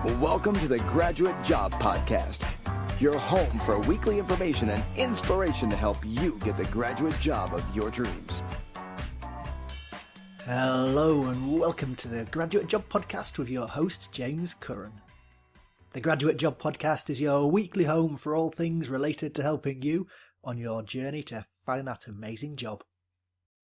Welcome to the Graduate Job Podcast, your home for weekly information and inspiration to help you get the graduate job of your dreams. Hello and welcome to the Graduate Job Podcast with your host, James Curran. The Graduate Job Podcast is your weekly home for all things related to helping you on your journey to finding that amazing job.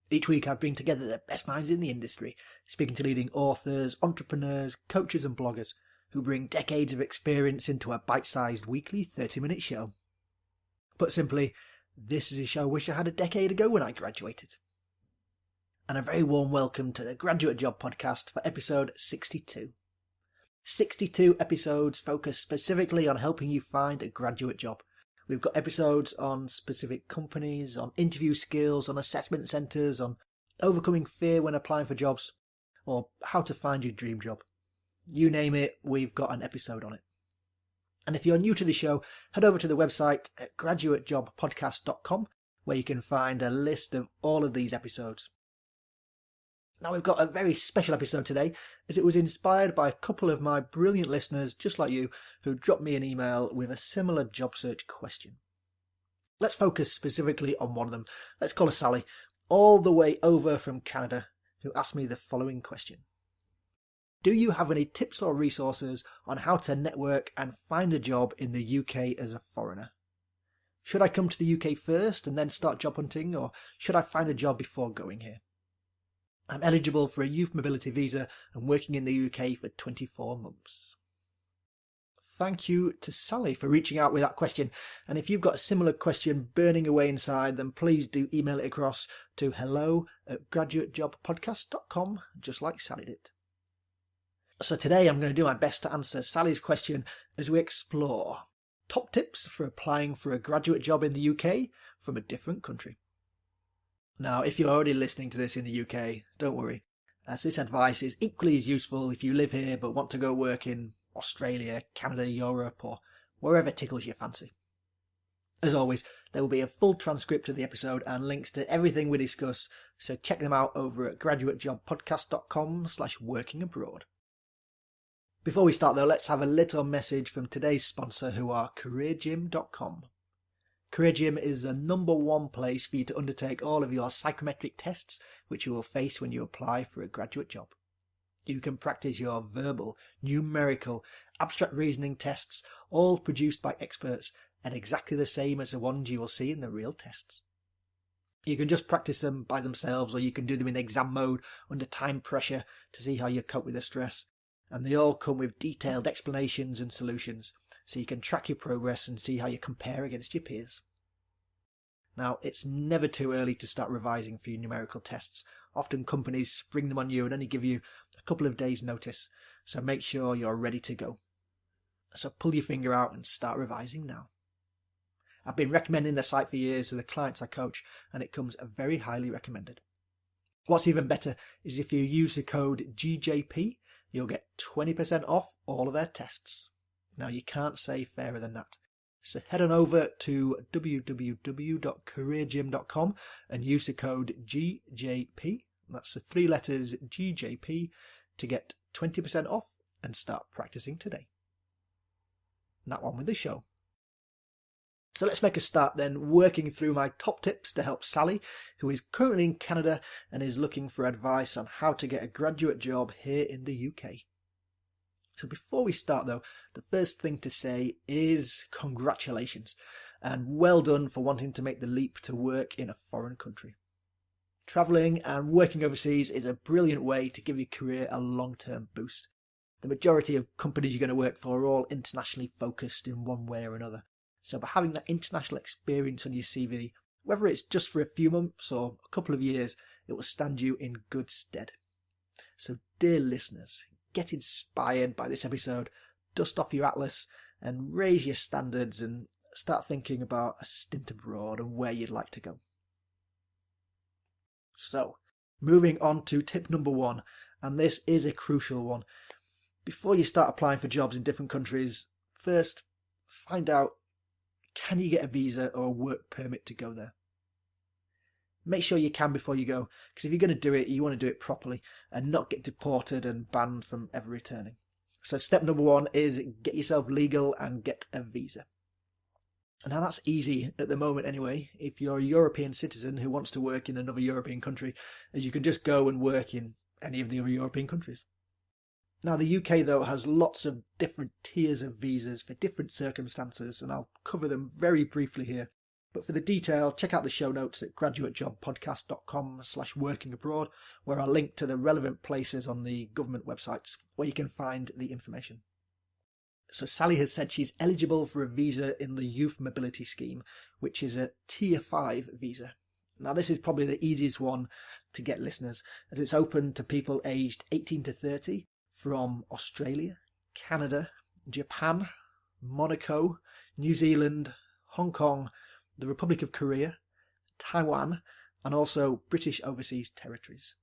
Each week I bring together the best minds in the industry, speaking to leading authors, entrepreneurs, coaches and bloggers who bring decades of experience into a bite-sized weekly 30-minute show. Put simply, this is a show I wish I had a decade ago when I graduated. And a very warm welcome to the Graduate Job Podcast for episode 62. 62 episodes focused specifically on helping you find a graduate job. We've got episodes on specific companies, on interview skills, on assessment centres, on overcoming fear when applying for jobs, or how to find your dream job. You name it, we've got an episode on it. And if you're new to the show, head over to the website at graduatejobpodcast.com where you can find a list of all of these episodes. Now we've got a very special episode today as it was inspired by a couple of my brilliant listeners just like you who dropped me an email with a similar job search question. Let's focus specifically on one of them. Let's call her Sally, all the way over from Canada, who asked me the following question. Do you have any tips or resources on how to network and find a job in the UK as a foreigner? Should I come to the UK first and then start job hunting, or should I find a job before going here? I'm eligible for a youth mobility visa and working in the UK for 24 months. Thank you to Sally for reaching out with that question. And if you've got a similar question burning away inside, then please do email it across to hello@graduatejobpodcast.com, just like Sally did. So today I'm going to do my best to answer Sally's question as we explore top tips for applying for a graduate job in the UK from a different country. Now, if you're already listening to this in the UK, don't worry, as this advice is equally as useful if you live here but want to go work in Australia, Canada, Europe, or wherever tickles your fancy. As always, there will be a full transcript of the episode and links to everything we discuss, so check them out over at graduatejobpodcast.com/workingabroad. Before we start though, let's have a little message from today's sponsor who are careergym.com. CareerGym is the #1 place for you to undertake all of your psychometric tests which you will face when you apply for a graduate job. You can practice your verbal, numerical, abstract reasoning tests, all produced by experts and exactly the same as the ones you will see in the real tests. You can just practice them by themselves, or you can do them in exam mode under time pressure to see how you cope with the stress. And they all come with detailed explanations and solutions, so you can track your progress and see how you compare against your peers. Now, it's never too early to start revising for your numerical tests. Often companies spring them on you and only give you a couple of days' notice, so make sure you're ready to go. So pull your finger out and start revising now. I've been recommending the site for years to the clients I coach, and it comes very highly recommended. What's even better is if you use the code GJP, you'll get 20% off all of their tests. Now, you can't say fairer than that. So head on over to www.careergym.com and use the code GJP, that's the 3 letters GJP, to get 20% off and start practicing today. Now on with the show. So let's make a start then, working through my top tips to help Sally, who is currently in Canada and is looking for advice on how to get a graduate job here in the UK. So before we start though, the first thing to say is congratulations and well done for wanting to make the leap to work in a foreign country. Travelling and working overseas is a brilliant way to give your career a long-term boost. The majority of companies you're going to work for are all internationally focused in one way or another. So by having that international experience on your CV, whether it's just for a few months or a couple of years, it will stand you in good stead. So dear listeners, get inspired by this episode, dust off your atlas and raise your standards and start thinking about a stint abroad and where you'd like to go. So, moving on to tip number 1, and this is a crucial one. Before you start applying for jobs in different countries, first find out, can you get a visa or a work permit to go there? Make sure you can before you go, because if you're going to do it, you want to do it properly and not get deported and banned from ever returning. So step number 1 is get yourself legal and get a visa. And now that's easy at the moment anyway. If you're a European citizen who wants to work in another European country, as you can just go and work in any of the other European countries. Now the UK though has lots of different tiers of visas for different circumstances, and I'll cover them very briefly here. But for the detail, check out the show notes at graduatejobpodcast.com/workingabroad, where I'll link to the relevant places on the government websites where you can find the information. So Sally has said she's eligible for a visa in the Youth Mobility Scheme, which is a Tier 5 visa. Now this is probably the easiest one to get, listeners, as it's open to people aged 18 to 30 from Australia, Canada, Japan, Monaco, New Zealand, Hong Kong, the Republic of Korea, Taiwan, and also British Overseas Territories.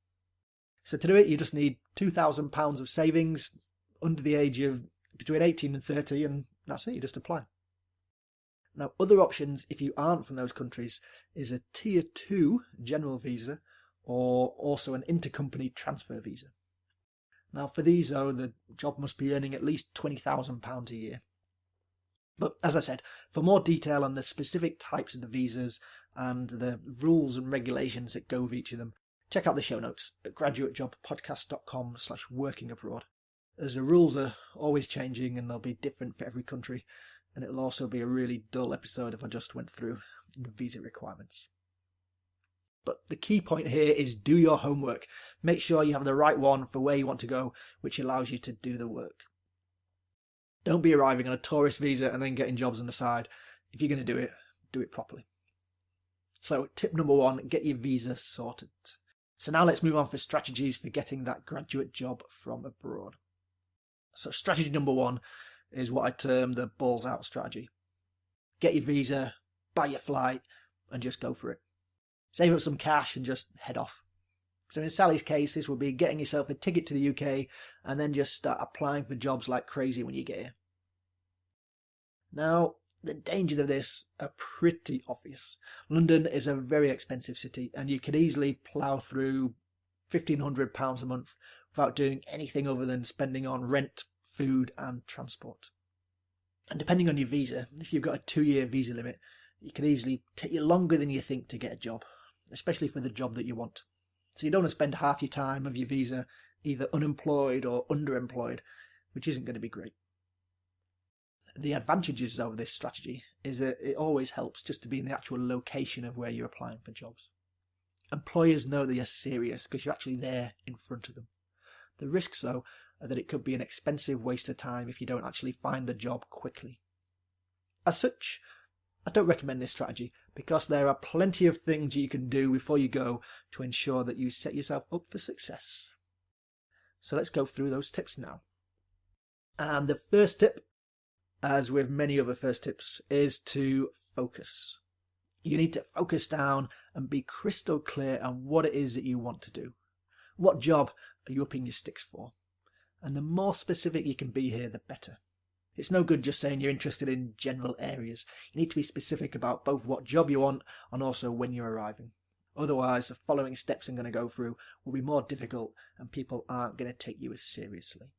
So to do it, you just need £2,000 of savings under the age of between 18 and 30, and that's it, you just apply. Now, other options, if you aren't from those countries, is a Tier 2 general visa, or also an intercompany transfer visa. Now, for these, though, the job must be earning at least £20,000 a year. But as I said, for more detail on the specific types of the visas and the rules and regulations that go with each of them, check out the show notes at graduatejobpodcast.com/workingabroad. As the rules are always changing and they'll be different for every country, and it'll also be a really dull episode if I just went through the visa requirements. But the key point here is do your homework. Make sure you have the right one for where you want to go, which allows you to do the work. Don't be arriving on a tourist visa and then getting jobs on the side. If you're going to do it properly. So tip number 1, get your visa sorted. So now let's move on for strategies for getting that graduate job from abroad. So strategy number 1 is what I term the balls out strategy. Get your visa, buy your flight, and just go for it. Save up some cash and just head off. So in Sally's case, this will be getting yourself a ticket to the UK and then just start applying for jobs like crazy when you get here. Now, the dangers of this are pretty obvious. London is a very expensive city, and you could easily plough through £1,500 a month without doing anything other than spending on rent, food and transport. And depending on your visa, if you've got a 2-year visa limit, it could easily take you longer than you think to get a job, especially for the job that you want. So you don't want to spend half your time of your visa either unemployed or underemployed, which isn't going to be great. The advantages of this strategy is that it always helps just to be in the actual location of where you're applying for jobs. Employers know that you're serious because you're actually there in front of them. The risks, though, are that it could be an expensive waste of time if you don't actually find the job quickly. As such, I don't recommend this strategy because there are plenty of things you can do before you go to ensure that you set yourself up for success. So let's go through those tips now. And the first tip, as with many other first tips, is to focus. You need to focus down and be crystal clear on what it is that you want to do. What job are you upping your sticks for? And the more specific you can be here, the better. It's no good just saying you're interested in general areas. You need to be specific about both what job you want and also when you're arriving. Otherwise, the following steps I'm going to go through will be more difficult and people aren't going to take you as seriously.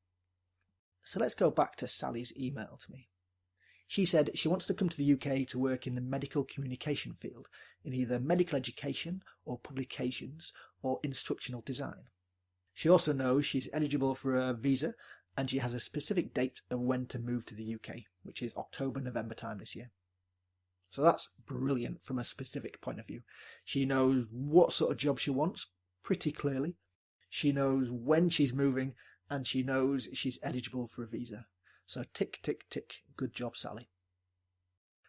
So let's go back to Sally's email to me. She said she wants to come to the UK to work in the medical communication field, in either medical education or publications or instructional design. She also knows she's eligible for a visa and she has a specific date of when to move to the UK, which is October-November time this year. So that's brilliant from a specific point of view. She knows what sort of job she wants pretty clearly. She knows when she's moving and she knows she's eligible for a visa. So tick, tick, tick. Good job, Sally.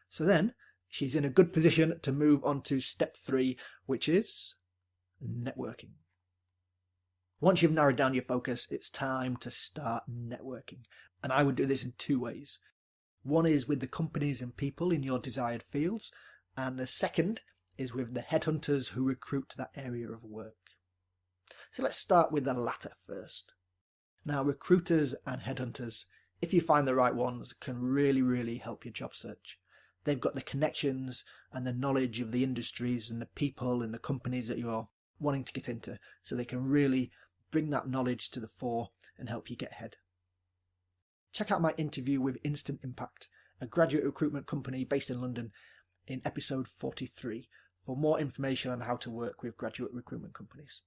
So then she's in a good position to move on to step 3, which is networking. Once you've narrowed down your focus, it's time to start networking. And I would do this in 2 ways. One is with the companies and people in your desired fields, and the second is with the headhunters who recruit to that area of work. So let's start with the latter first. Now, recruiters and headhunters, if you find the right ones, can really, really help your job search. They've got the connections and the knowledge of the industries and the people and the companies that you're wanting to get into, so they can really bring that knowledge to the fore and help you get ahead. check out my interview with Instant Impact, a graduate recruitment company based in London, in episode 43 for more information on how to work with graduate recruitment companies.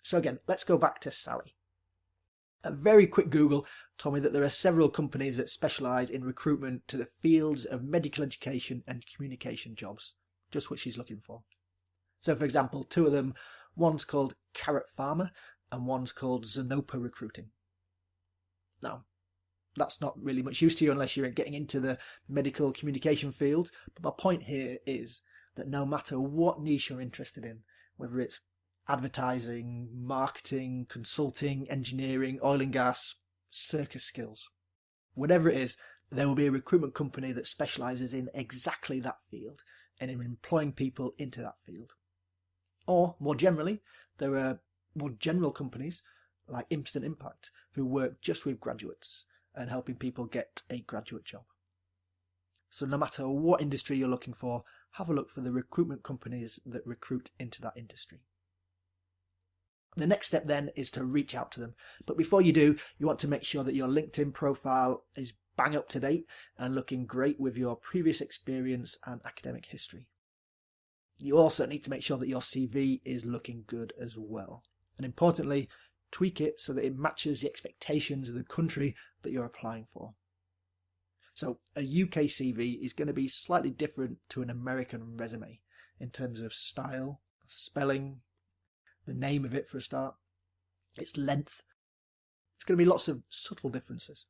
So again, let's go back to Sally. A very quick Google told me that there are several companies that specialise in recruitment to the fields of medical education and communication jobs, just what she's looking for. So for example, two of them, one's called Carrot Pharma and one's called Zenopa Recruiting. Now, that's not really much use to you unless you're getting into the medical communication field, but my point here is that no matter what niche you're interested in, whether it's advertising, marketing, consulting, engineering, oil and gas, circus skills, whatever it is, there will be a recruitment company that specialises in exactly that field and in employing people into that field. Or, more generally, there are more general companies like Instant Impact who work just with graduates and helping people get a graduate job. So no matter what industry you're looking for, have a look for the recruitment companies that recruit into that industry. The next step then is to reach out to them. But before you do, you want to make sure that your LinkedIn profile is bang up to date and looking great with your previous experience and academic history. You also need to make sure that your CV is looking good as well. And importantly, tweak it so that it matches the expectations of the country that you're applying for. So a UK CV is going to be slightly different to an American resume in terms of style, spelling, the name of it for a start, its length. It's going to be lots of subtle differences.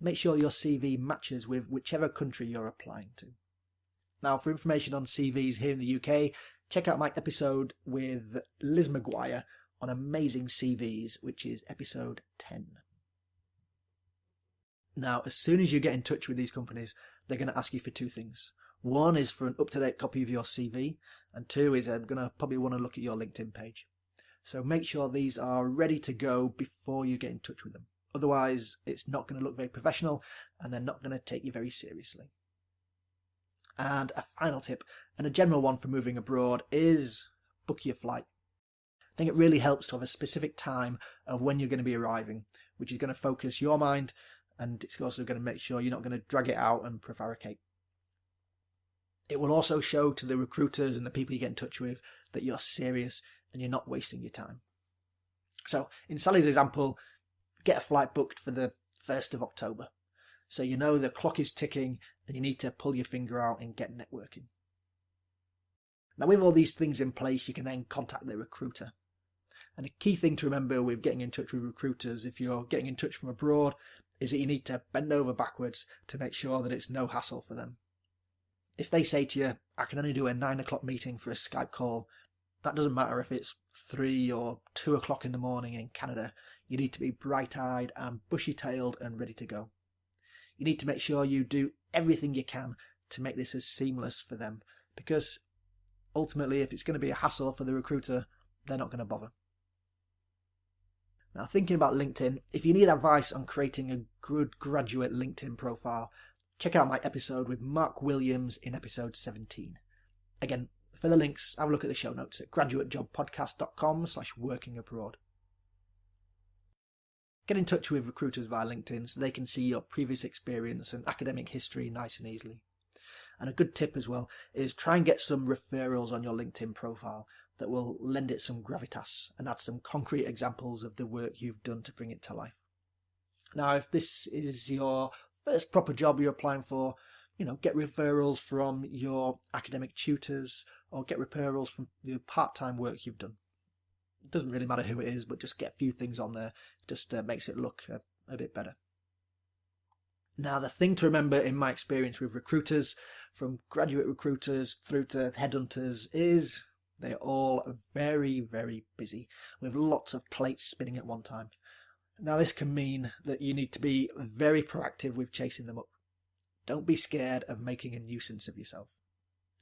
Make sure your CV matches with whichever country you're applying to. Now, for information on CVs here in the UK, check out my episode with Liz Maguire on amazing CVs, which is episode 10. Now, as soon as you get in touch with these companies, they're going to ask you for two things. One is for an up-to-date copy of your CV, and two is they're going to probably want to look at your LinkedIn page. So make sure these are ready to go before you get in touch with them. Otherwise, it's not going to look very professional and they're not going to take you very seriously. And a final tip, and a general one for moving abroad, is book your flight. I think it really helps to have a specific time of when you're going to be arriving, which is going to focus your mind, and it's also going to make sure you're not going to drag it out and prevaricate. It will also show to the recruiters and the people you get in touch with that you're serious and you're not wasting your time. So in Sally's example, get a flight booked for the 1st of October. So you know the clock is ticking and you need to pull your finger out and get networking. Now with all these things in place, you can then contact the recruiter. And a key thing to remember with getting in touch with recruiters, if you're getting in touch from abroad, is that you need to bend over backwards to make sure that it's no hassle for them. If they say to you, I can only do a 9 o'clock meeting for a Skype call, that doesn't matter if it's 3 or 2 o'clock in the morning in Canada. You need to be bright-eyed and bushy-tailed and ready to go. You need to make sure you do everything you can to make this as seamless for them, because ultimately if it's going to be a hassle for the recruiter, they're not going to bother. Now, thinking about LinkedIn, if you need advice on creating a good graduate LinkedIn profile, check out my episode with Mark Williams in episode 17. Again, for the links, have a look at the show notes at graduatejobpodcast.com/workingabroad. Get in touch with recruiters via LinkedIn so they can see your previous experience and academic history nice and easily. And a good tip as well is try and get some referrals on your LinkedIn profile that will lend it some gravitas and add some concrete examples of the work you've done to bring it to life. Now, if this is your first proper job you're applying for, get referrals from your academic tutors or get referrals from the part-time work you've done. It doesn't really matter who it is, but just get a few things on there. Just makes it look a bit better. Now, the thing to remember in my experience with recruiters, from graduate recruiters through to headhunters, is they're all very, very busy with lots of plates spinning at one time. Now, this can mean that you need to be very proactive with chasing them up. Don't be scared of making a nuisance of yourself.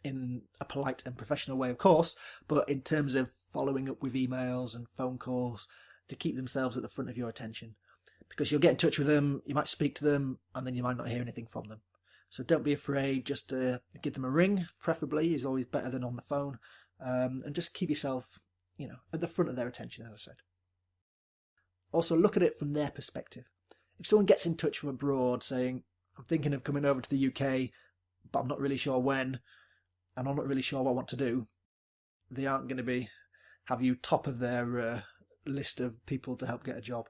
In a polite and professional way, of course, but in terms of following up with emails and phone calls to keep themselves at the front of your attention. Because you'll get in touch with them, you might speak to them, and then you might not hear anything from them. So don't be afraid, just give them a ring, preferably, is always better than on the phone, and just keep yourself, at the front of their attention, as I said. Also, look at it from their perspective. If someone gets in touch from abroad saying, I'm thinking of coming over to the UK, but I'm not really sure when, and I'm not really sure what I want to do, they aren't going to have you top of their list of people to help get a job,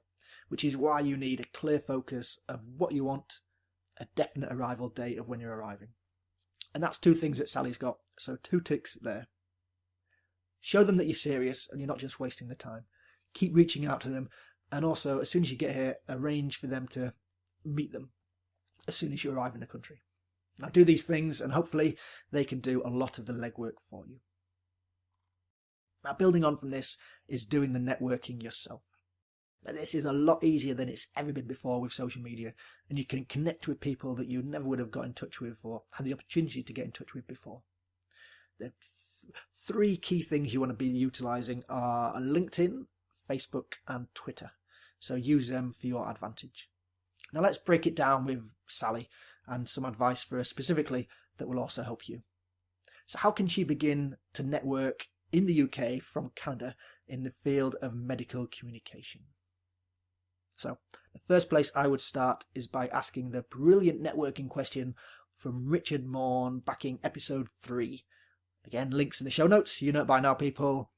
which is why you need a clear focus of what you want, a definite arrival date of when you're arriving. And that's 2 things that Sally's got, so 2 ticks there. Show them that you're serious and you're not just wasting the time. Keep reaching out to them, and also, as soon as you get here, arrange for them to meet them as soon as you arrive in the country. Now do these things and hopefully they can do a lot of the legwork for you. Now building on from this is doing the networking yourself. Now this is a lot easier than it's ever been before with social media, and you can connect with people that you never would have got in touch with or had the opportunity to get in touch with before. The 3 key things you want to be utilising are LinkedIn, Facebook and Twitter. So use them for your advantage. Now let's break it down with Sally and some advice for her specifically that will also help you. So how can she begin to network in the UK from Canada in the field of medical communication? So the first place I would start is by asking the brilliant networking question from Richard Morn back in episode 3. Again, links in the show notes. You know it by now, people.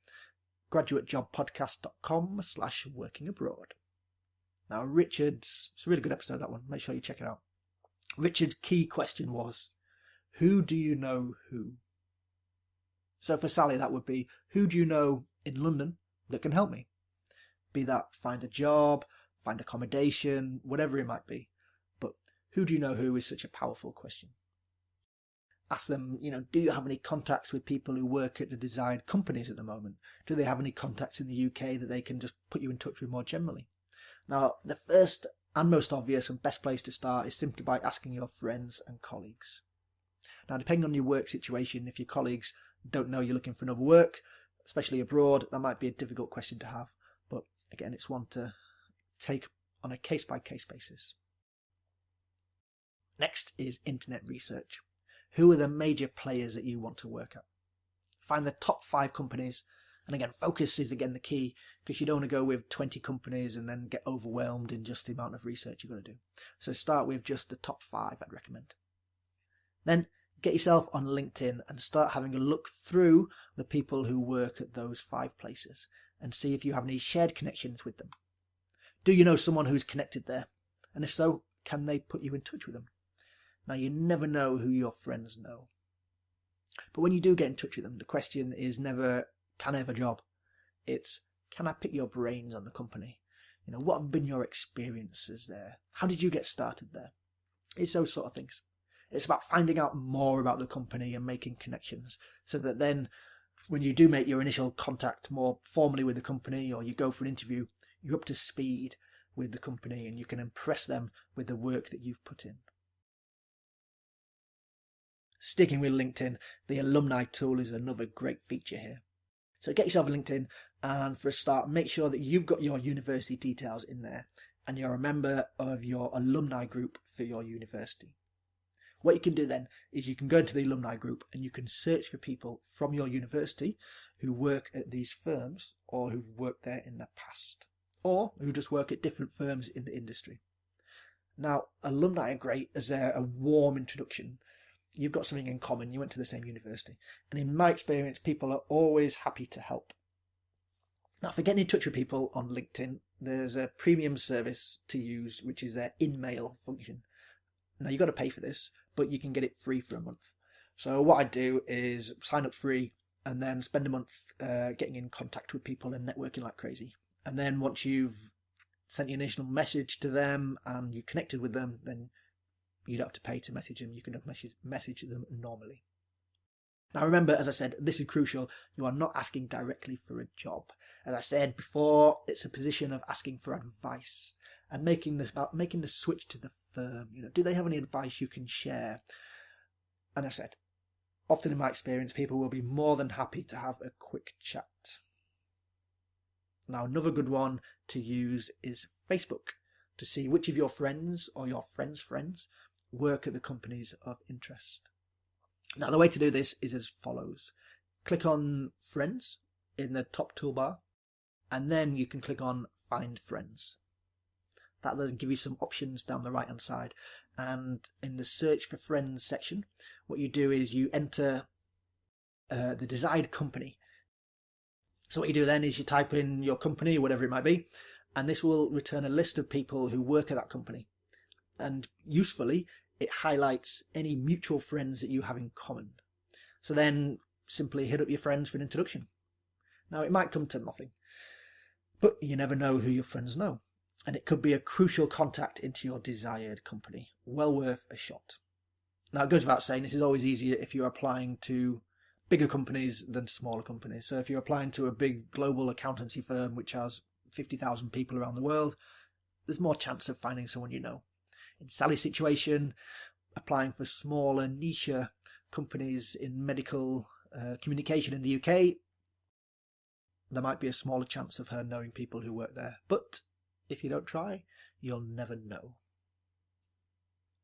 graduatejobpodcast.com/workingabroad. Now, Richard's, it's a really good episode, that one. Make sure you check it out. Richard's key question was, who do you know who? So for Sally, that would be, who do you know in London that can help me? Be that find a job, find accommodation, whatever it might be. But who do you know who is such a powerful question. Ask them, do you have any contacts with people who work at the desired companies at the moment? Do they have any contacts in the UK that they can just put you in touch with more generally? Now, the first and most obvious and best place to start is simply by asking your friends and colleagues. Now, depending on your work situation, if your colleagues don't know you're looking for another work, especially abroad, that might be a difficult question to have. But again, it's one to take on a case-by-case basis. Next is internet research. Who are the major players that you want to work at? Find the top 5 companies. And again, focus is again the key, because you don't want to go with 20 companies and then get overwhelmed in just the amount of research you've got to do. So start with just the top 5, I'd recommend. Then get yourself on LinkedIn and start having a look through the people who work at those 5 places and see if you have any shared connections with them. Do you know someone who's connected there? And if so, can they put you in touch with them? Now, you never know who your friends know. But when you do get in touch with them, the question is never, can I have a job? It's, can I pick your brains on the company? What have been your experiences there? How did you get started there? It's those sort of things. It's about finding out more about the company and making connections, so that then when you do make your initial contact more formally with the company, or you go for an interview, you're up to speed with the company and you can impress them with the work that you've put in. Sticking with LinkedIn, the alumni tool is another great feature here. So get yourself a LinkedIn, and for a start, make sure that you've got your university details in there and you're a member of your alumni group for your university. What you can do then is you can go into the alumni group and you can search for people from your university who work at these firms or who've worked there in the past, or who just work at different firms in the industry. Now, alumni are great as they're a warm introduction. You've got something in common, you went to the same university. And in my experience, people are always happy to help. Now, for getting in touch with people on LinkedIn, there's a premium service to use, which is their in-mail function. Now, you've got to pay for this, but you can get it free for a month. So what I do is sign up free and then spend a month getting in contact with people and networking like crazy. And then once you've sent your initial message to them and you connected with them, then you don't have to pay to message them. You can message them normally. Now remember, as I said, this is crucial. You are not asking directly for a job. As I said before, it's a position of asking for advice and making the switch to the firm. Do they have any advice you can share? And I said, often in my experience, people will be more than happy to have a quick chat. Now, another good one to use is Facebook, to see which of your friends or your friends' friends work at the companies of interest. Now, the way to do this is as follows. Click on Friends in the top toolbar, and then you can click on Find Friends. That'll then give you some options down the right hand side. And in the search for friends section, what you do is you enter the desired company. So what you do then is you type in your company, whatever it might be, and this will return a list of people who work at that company. And usefully, it highlights any mutual friends that you have in common. So then simply hit up your friends for an introduction. Now, it might come to nothing, but you never know who your friends know. And it could be a crucial contact into your desired company. Well worth a shot. Now, it goes without saying, this is always easier if you're applying to bigger companies than smaller companies. So if you're applying to a big global accountancy firm which has 50,000 people around the world, there's more chance of finding someone you know. In Sally's situation, applying for smaller niche companies in medical communication in the UK, there might be a smaller chance of her knowing people who work there. But if you don't try, you'll never know.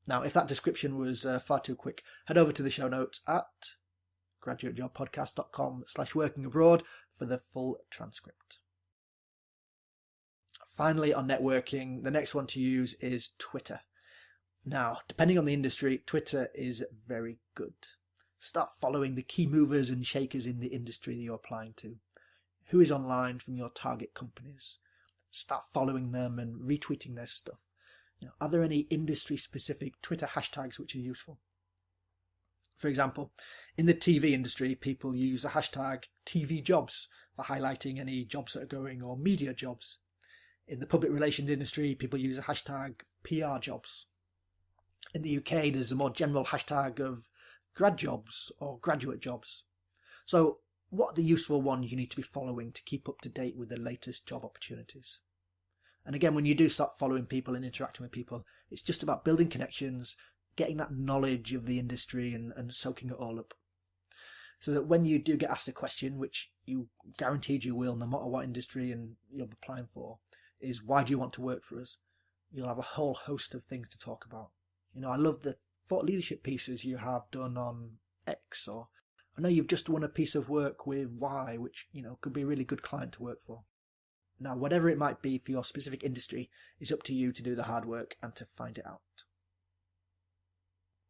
Now, if that description was far too quick, head over to the show notes at graduatejobpodcast.com/workingabroad for the full transcript. Finally, on networking, the next one to use is Twitter. Now, depending on the industry, Twitter is very good. Start following the key movers and shakers in the industry that you're applying to. Who is online from your target companies? Start following them and retweeting their stuff. Are there any industry-specific Twitter hashtags which are useful? For example, in the TV industry, people use the hashtag TV jobs for highlighting any jobs that are going, or media jobs. In the public relations industry, people use a hashtag PR jobs. In the UK, there's a more general hashtag of grad jobs or graduate jobs. So what are the useful ones you need to be following to keep up to date with the latest job opportunities? And again, when you do start following people and interacting with people, it's just about building connections, getting that knowledge of the industry and soaking it all up. So that when you do get asked a question, which you guaranteed you will, no matter what industry and you're applying for, is why do you want to work for us? You'll have a whole host of things to talk about. I love the thought leadership pieces you have done on X, or I know you've just won a piece of work with Y, which, could be a really good client to work for. Now, whatever it might be for your specific industry, it's up to you to do the hard work and to find it out.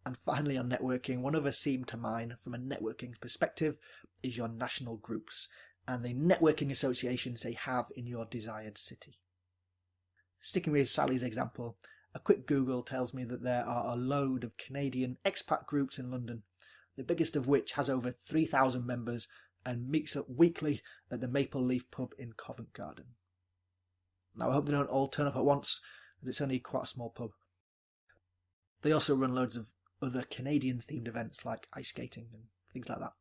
And finally, on networking, one other theme to mind from a networking perspective is your national groups and the networking associations they have in your desired city. Sticking with Sally's example, a quick Google tells me that there are a load of Canadian expat groups in London, the biggest of which has over 3,000 members and meets up weekly at the Maple Leaf pub in Covent Garden. Now, I hope they don't all turn up at once, as it's only quite a small pub. They also run loads of other Canadian-themed events like ice skating and things like that.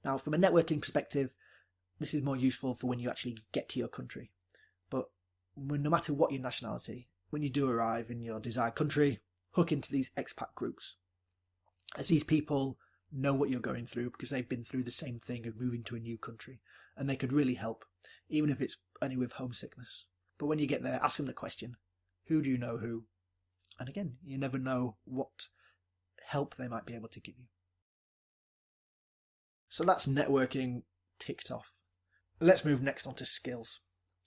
Now, from a networking perspective, this is more useful for when you actually get to your country. But no matter what your nationality, when you do arrive in your desired country, hook into these expat groups, as these people know what you're going through because they've been through the same thing of moving to a new country, and they could really help, even if it's only with homesickness. But when you get there, ask them the question, who do you know who? And again, you never know what help they might be able to give you. So that's networking ticked off. Let's move next on to skills.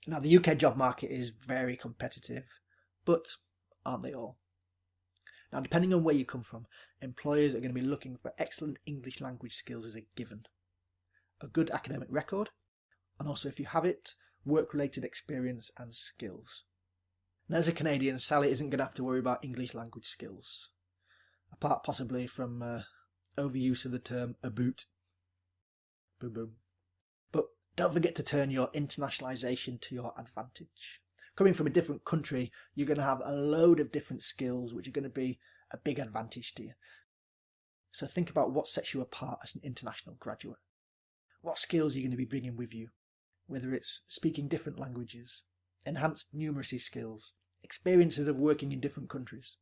Now, the UK job market is very competitive, but aren't they all? Now, depending on where you come from, employers are going to be looking for excellent English language skills as a given, a good academic record, and also, if you have it, work-related experience and skills. Now, as a Canadian, Sally isn't going to have to worry about English language skills, apart possibly from overuse of the term a boot. Boom, boom. But don't forget to turn your internationalisation to your advantage. Coming from a different country, you're going to have a load of different skills which are going to be a big advantage to you. So think about what sets you apart as an international graduate. What skills are you going to be bringing with you? Whether it's speaking different languages, enhanced numeracy skills, experiences of working in different countries.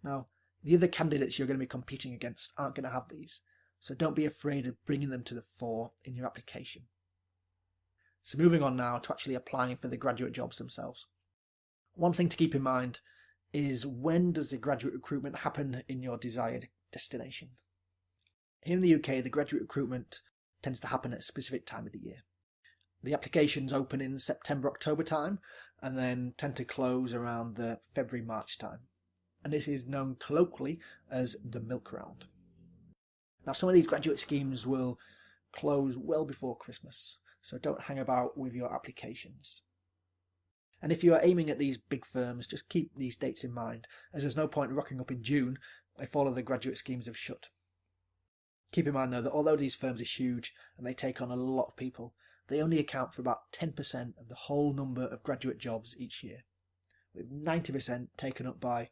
Now, the other candidates you're going to be competing against aren't going to have these, so don't be afraid of bringing them to the fore in your application. So moving on now to actually applying for the graduate jobs themselves. One thing to keep in mind is, when does the graduate recruitment happen in your desired destination? Here in the UK, the graduate recruitment tends to happen at a specific time of the year. The applications open in September, October time, and then tend to close around the February-March time. And this is known colloquially as the milk round. Now, some of these graduate schemes will close well before Christmas, so don't hang about with your applications. And if you are aiming at these big firms, just keep these dates in mind, as there's no point rocking up in June if all of the graduate schemes have shut. Keep in mind, though, that although these firms are huge and they take on a lot of people, they only account for about 10% of the whole number of graduate jobs each year, with 90% taken up by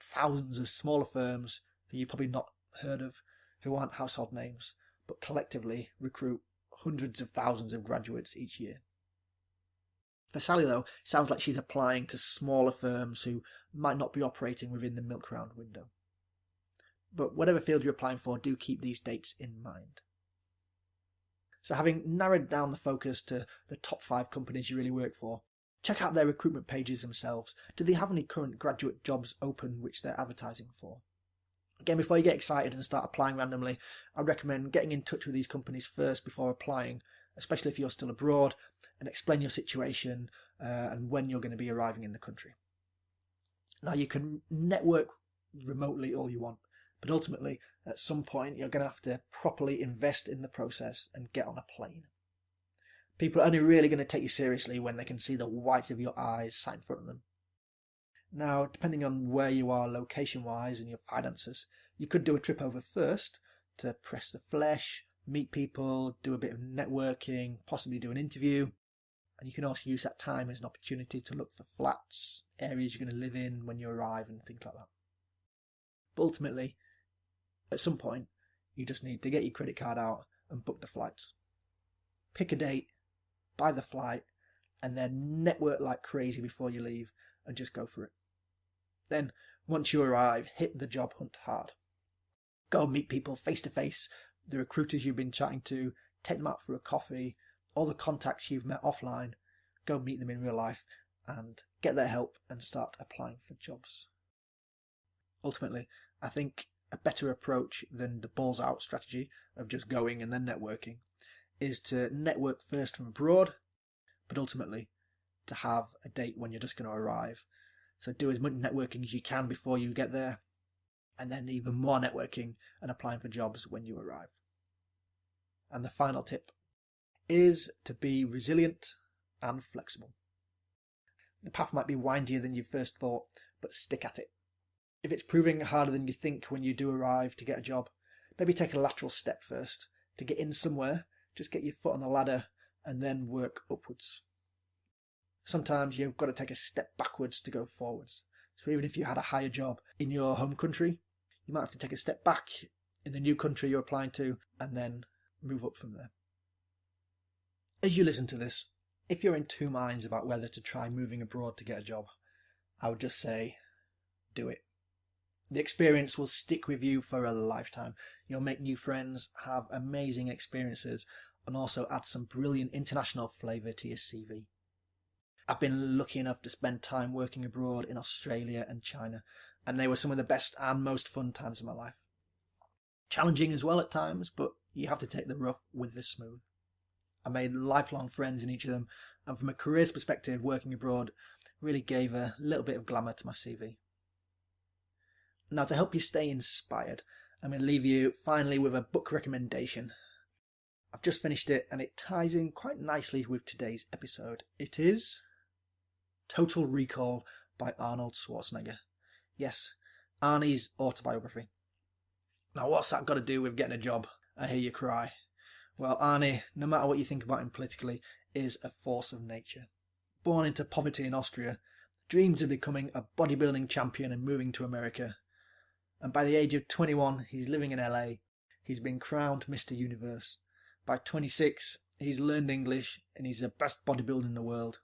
thousands of smaller firms who you've probably not heard of, who aren't household names, but collectively recruit hundreds of thousands of graduates each year. For Sally, though, it sounds like she's applying to smaller firms who might not be operating within the milk round window. But whatever field you're applying for, do keep these dates in mind. So having narrowed down the focus to the top 5 companies you really work for, check out their recruitment pages themselves. Do they have any current graduate jobs open which they're advertising for? Again, before you get excited and start applying randomly, I recommend getting in touch with these companies first before applying, especially if you're still abroad, and explain your situation and when you're going to be arriving in the country. Now, you can network remotely all you want, but ultimately, at some point, you're going to have to properly invest in the process and get on a plane. People are only really going to take you seriously when they can see the whites of your eyes sat in front of them. Now, depending on where you are location-wise and your finances, you could do a trip over first to press the flesh, meet people, do a bit of networking, possibly do an interview. And you can also use that time as an opportunity to look for flats, areas you're going to live in when you arrive and things like that. But ultimately, at some point, you just need to get your credit card out and book the flights. Pick a date, buy the flight, and then network like crazy before you leave and just go for it. Then, once you arrive, hit the job hunt hard. Go meet people face to face, the recruiters you've been chatting to, take them out for a coffee, all the contacts you've met offline, go meet them in real life and get their help and start applying for jobs. Ultimately, I think a better approach than the balls out strategy of just going and then networking is to network first from abroad, but ultimately to have a date when you're just going to arrive. So do as much networking as you can before you get there, and then even more networking and applying for jobs when you arrive. And the final tip is to be resilient and flexible. The path might be windier than you first thought, but stick at it. If it's proving harder than you think when you do arrive to get a job, maybe take a lateral step first. To get in somewhere, just get your foot on the ladder and then work upwards. Sometimes you've got to take a step backwards to go forwards. So even if you had a higher job in your home country, you might have to take a step back in the new country you're applying to and then move up from there. As you listen to this, if you're in two minds about whether to try moving abroad to get a job, I would just say, do it. The experience will stick with you for a lifetime. You'll make new friends, have amazing experiences, and also add some brilliant international flavour to your CV. I've been lucky enough to spend time working abroad in Australia and China, and they were some of the best and most fun times of my life. Challenging as well at times, but you have to take the rough with the smooth. I made lifelong friends in each of them, and from a careers perspective, working abroad really gave a little bit of glamour to my CV. Now, to help you stay inspired, I'm going to leave you finally with a book recommendation. I've just finished it and it ties in quite nicely with today's episode. It is Total Recall by Arnold Schwarzenegger. Yes, Arnie's autobiography. Now, what's that got to do with getting a job? I hear you cry. Well, Arnie, no matter what you think about him politically, is a force of nature. Born into poverty in Austria, dreams of becoming a bodybuilding champion and moving to America. And by the age of 21, he's living in LA. He's been crowned Mr. Universe. By 26, he's learned English and he's the best bodybuilder in the world.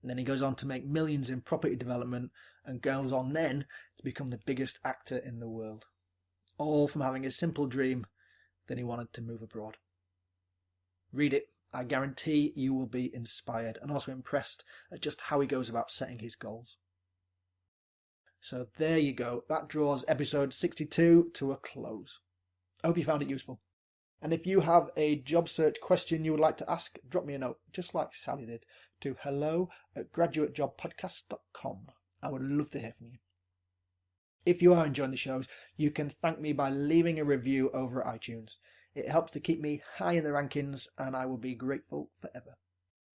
And then he goes on to make millions in property development and goes on then to become the biggest actor in the world. All from having a simple dream that he wanted to move abroad. Read it. I guarantee you will be inspired and also impressed at just how he goes about setting his goals. So there you go. That draws episode 62 to a close. I hope you found it useful. And if you have a job search question you would like to ask, drop me a note, just like Sally did, to hello@graduatejobpodcast.com. I would love to hear from you. If you are enjoying the shows, you can thank me by leaving a review over at iTunes. It helps to keep me high in the rankings, and I will be grateful forever.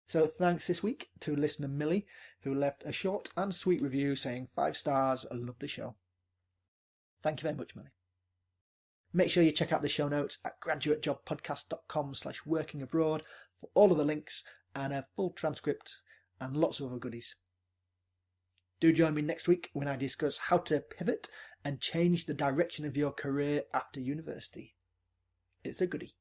So thanks this week to listener Millie, who left a short and sweet review saying 5 stars, I love the show. Thank you very much, Millie. Make sure you check out the show notes at graduatejobpodcast.com/workingabroad for all of the links and a full transcript and lots of other goodies. Do join me next week when I discuss how to pivot and change the direction of your career after university. It's a goodie.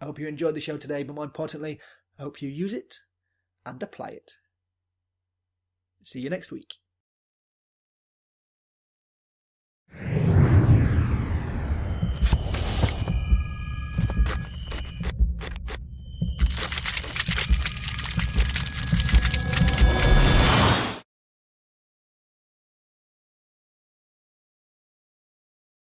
I hope you enjoyed the show today, but more importantly, I hope you use it and apply it. See you next week.